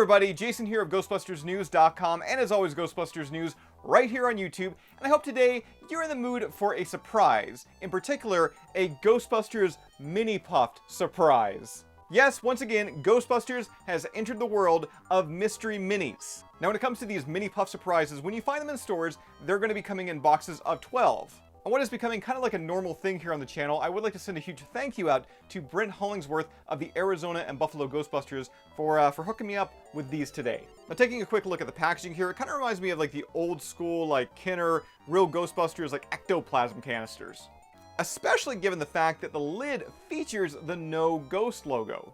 everybody, Jason here of GhostbustersNews.com, and as always, Ghostbusters News right here on YouTube. And I hope today you're in the mood for a surprise, in particular, a Ghostbusters Mini-Puft surprise. Yes, once again, Ghostbusters has entered the world of mystery minis. Now, when it comes to these Mini-Puft surprises, when you find them in stores, they're going to be coming in boxes of 12. And what is becoming kind of like a normal thing here on the channel, I would like to send a huge thank you out to Brent Hollingsworth of the Arizona and Buffalo Ghostbusters for hooking me up with these today. Now, taking a quick look at the packaging here, it kind of reminds me of like the old school, like Kenner, real Ghostbusters, like ectoplasm canisters. Especially given the fact that the lid features the No Ghost logo.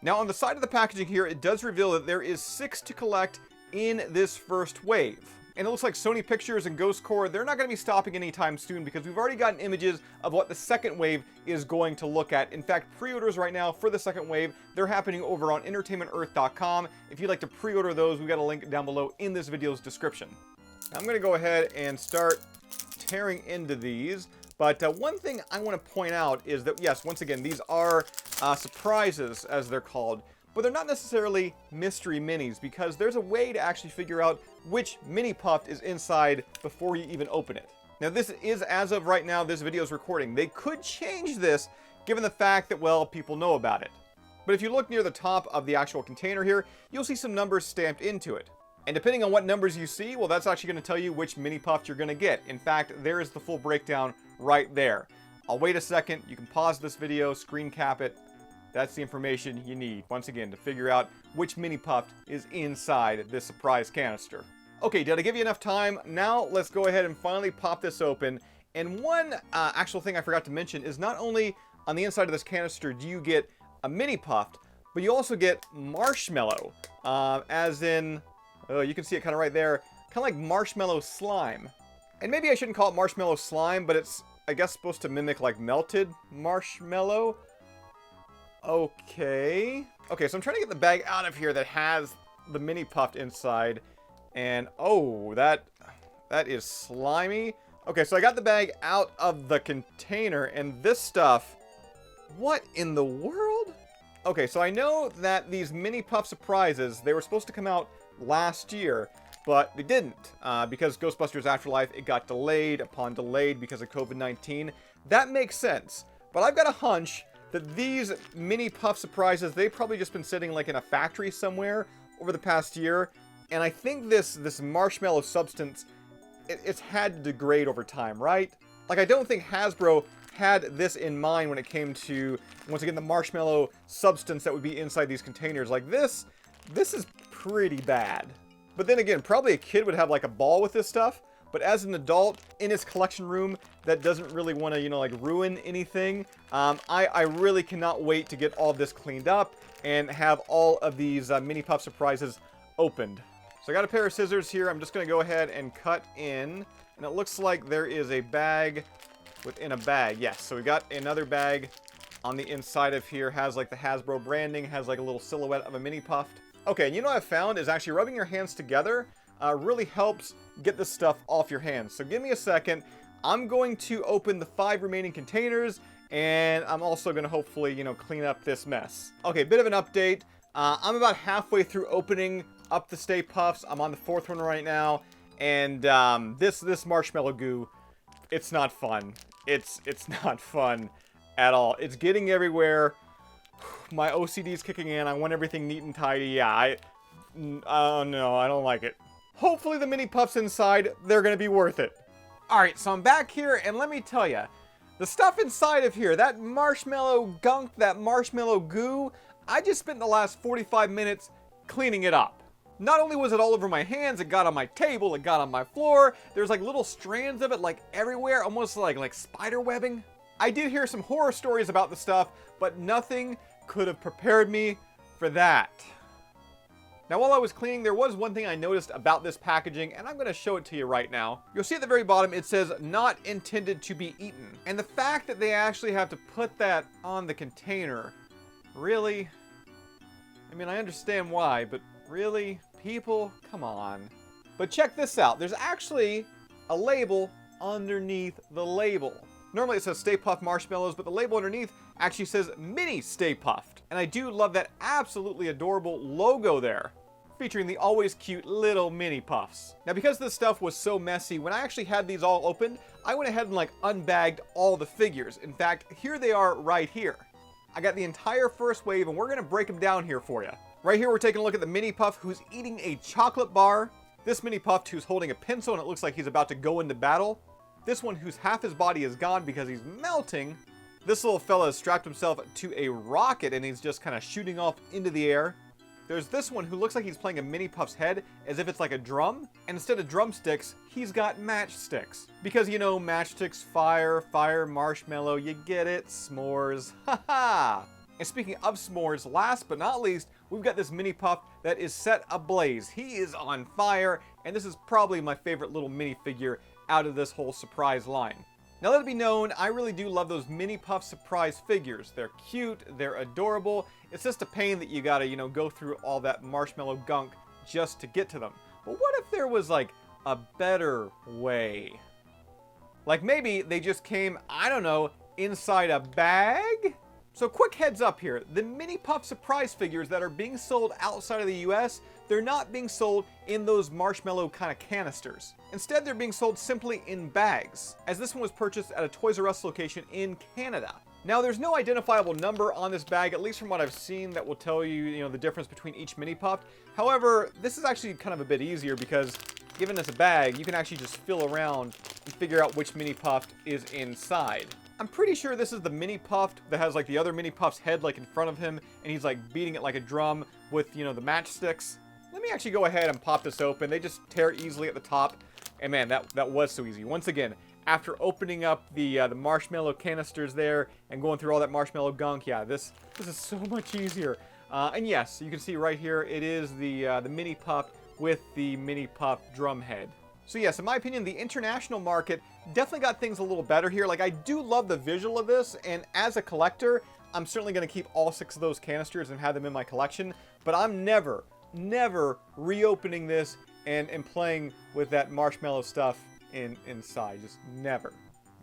Now, on the side of the packaging here, it does reveal that there is 6 to collect in this first wave. And it looks like Sony Pictures and Ghost Corps, they're not going to be stopping anytime soon because we've already gotten images of what the second wave is going to look at. In fact, pre-orders right now for the second wave, they're happening over on entertainmentearth.com. If you'd like to pre-order those, we've got a link down below in this video's description. Now, I'm going to go ahead and start tearing into these. But one thing I want to point out is that, yes, once again, these are surprises, as they're called. But they're not necessarily mystery minis, because there's a way to actually figure out which Mini-Puft is inside before you even open it. Now, this is, as of right now, this video is recording. They could change this, given the fact that, well, people know about it. But if you look near the top of the actual container here, you'll see some numbers stamped into it. And depending on what numbers you see, well, that's actually going to tell you which Mini-Puft you're going to get. In fact, there is the full breakdown right there. I'll wait a second. You can pause this video, screen cap it. That's the information you need, once again, to figure out which Mini-Puft is inside this surprise canister. Okay, did I give you enough time? Now let's go ahead and finally pop this open. And one actual thing I forgot to mention is not only on the inside of this canister do you get a Mini-Puft, but you also get marshmallow, as in, oh, you can see it kind of right there, kind of like marshmallow slime. And maybe I shouldn't call it marshmallow slime, but it's, I guess, supposed to mimic like melted marshmallow. Okay, so I'm trying to get the bag out of here that has the Mini-Puft inside. And, oh, that is slimy. Okay, so I got the bag out of the container, and this stuff, what in the world? Okay, so I know that these Mini-Puft surprises, they were supposed to come out last year, but they didn't, because Ghostbusters Afterlife, it got delayed upon delayed because of COVID-19. That makes sense, but I've got a hunch that these Mini-Puft surprises, they've probably just been sitting like in a factory somewhere over the past year, and I think this marshmallow substance, it's had to degrade over time, right? Like, I don't think Hasbro had this in mind when it came to, once again, the marshmallow substance that would be inside these containers. Like, this is pretty bad. But then again, probably a kid would have like a ball with this stuff. But as an adult in his collection room that doesn't really want to, like ruin anything, I really cannot wait to get all of this cleaned up and have all of these Mini-Puft surprises opened. So I got a pair of scissors here. I'm just going to go ahead and cut in. And it looks like there is a bag within a bag. Yes, so we got another bag on the inside of here. Has like the Hasbro branding, has like a little silhouette of a Mini-Puft. Okay, and you know what I've found is actually rubbing your hands together really helps get this stuff off your hands. So give me a second. I'm going to open the 5 remaining containers, and I'm also going to hopefully, clean up this mess. Okay, bit of an update. I'm about halfway through opening up the Stay Puffs. I'm on the 4th one right now, and this marshmallow goo, it's not fun. It's not fun at all. It's getting everywhere. My OCD is kicking in. I want everything neat and tidy. Yeah, oh no, I don't like it. Hopefully the Mini-Puffs inside, they're going to be worth it. Alright, so I'm back here, and let me tell you, the stuff inside of here, that marshmallow gunk, that marshmallow goo, I just spent the last 45 minutes cleaning it up. Not only was it all over my hands, it got on my table, it got on my floor, there's like little strands of it like everywhere, almost like spider webbing. I did hear some horror stories about the stuff, but nothing could have prepared me for that. Now, while I was cleaning, there was one thing I noticed about this packaging, and I'm going to show it to you right now. You'll see at the very bottom, it says, not intended to be eaten. And the fact that they actually have to put that on the container, really? I mean, I understand why, but really? People? Come on. But check this out. There's actually a label underneath the label. Normally it says Stay Puft Marshmallows, but the label underneath actually says Mini Stay Puft. And I do love that absolutely adorable logo there. featuring the always cute little Mini-Puffs. Now because this stuff was so messy, when I actually had these all opened, I went ahead and like unbagged all the figures. In fact, here they are right here. I got the entire first wave and we're gonna break them down here for you. Right here we're taking a look at the Mini-Puft who's eating a chocolate bar. This Mini-Puft who's holding a pencil and it looks like he's about to go into battle. This one whose half his body is gone because he's melting. This little fella has strapped himself to a rocket and he's just kind of shooting off into the air. There's this one who looks like he's playing a Mini-Puft's head as if it's like a drum, and instead of drumsticks, he's got matchsticks. Because, you know, matchsticks, fire, marshmallow, you get it, s'mores, haha! And speaking of s'mores, last but not least, we've got this Mini-Puft that is set ablaze. He is on fire, and this is probably my favorite little minifigure out of this whole surprise line. Now let it be known, I really do love those Mini-Puft surprise figures. They're cute, they're adorable. It's just a pain that you gotta, you know, go through all that marshmallow gunk just to get to them. But what if there was like a better way? Like maybe they just came, I don't know, inside a bag? So quick heads up here, the Mini-Puft surprise figures that are being sold outside of the US, they're not being sold in those marshmallow kind of canisters. Instead, they're being sold simply in bags, as this one was purchased at a Toys R Us location in Canada. Now, there's no identifiable number on this bag, at least from what I've seen, that will tell you, you know, the difference between each Mini-Puft. However, this is actually kind of a bit easier because given this a bag, you can actually just feel around and figure out which Mini-Puft is inside. I'm pretty sure this is the Mini-Puft that has like the other Mini-Puft's head like in front of him and he's like beating it like a drum with, you know, the matchsticks. Let me actually go ahead and pop this open. They just tear easily at the top. And man, that was so easy. Once again, after opening up the marshmallow canisters there and going through all that marshmallow gunk, yeah, this is so much easier. And yes, you can see right here, it is the Mini-Puft with the Mini-Puft drum head. So yes, in my opinion, the international market definitely got things a little better here. Like, I do love the visual of this, and as a collector, I'm certainly going to keep all 6 of those canisters and have them in my collection, but I'm never reopening this and playing with that marshmallow stuff inside. Just never.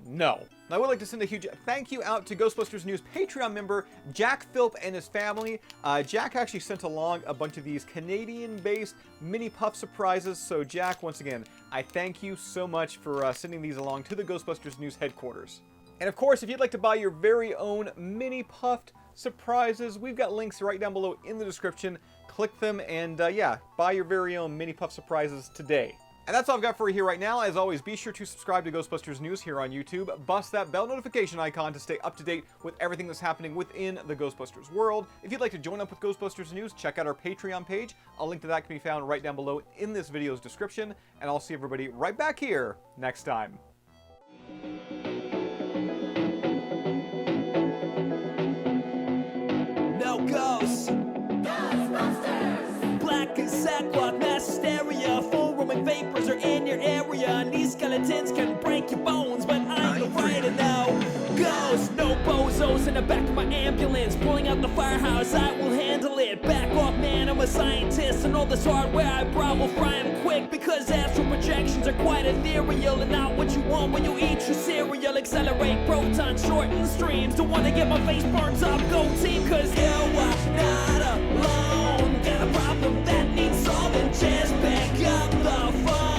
No. I would like to send a huge thank you out to Ghostbusters News Patreon member Jack Philp and his family. Jack actually sent along a bunch of these Canadian-based Mini-Puft surprises. So Jack, once again, I thank you so much for sending these along to the Ghostbusters News headquarters. And of course, if you'd like to buy your very own Mini-Puft surprises, we've got links right down below in the description. Click them and yeah, buy your very own Mini-Puft surprises today. And that's all I've got for you here right now. As always, be sure to subscribe to Ghostbusters News here on YouTube. Bust that bell notification icon to stay up to date with everything that's happening within the Ghostbusters world. If you'd like to join up with Ghostbusters News, check out our Patreon page. A link to that can be found right down below in this video's description. And I'll see everybody right back here next time. No ghosts. Ghostbusters! Black and sackcloth, mass hysteria. Full roaming vapors are in your area. And these skeletons can break your bones, but I'm the writer now. Ghosts, no bozos in the back of my ambulance. Pulling out the firehouse, I will handle it. Back off, man, I'm a scientist. And all this hardware I brought will fry them quick. Because astral projections are quite ethereal. And not what you want when you eat your cereal. Accelerate protons, shorten streams. Don't wanna get my face burned up, go team. Cause you are not alone. Got a problem that needs solving. Just back up the phone.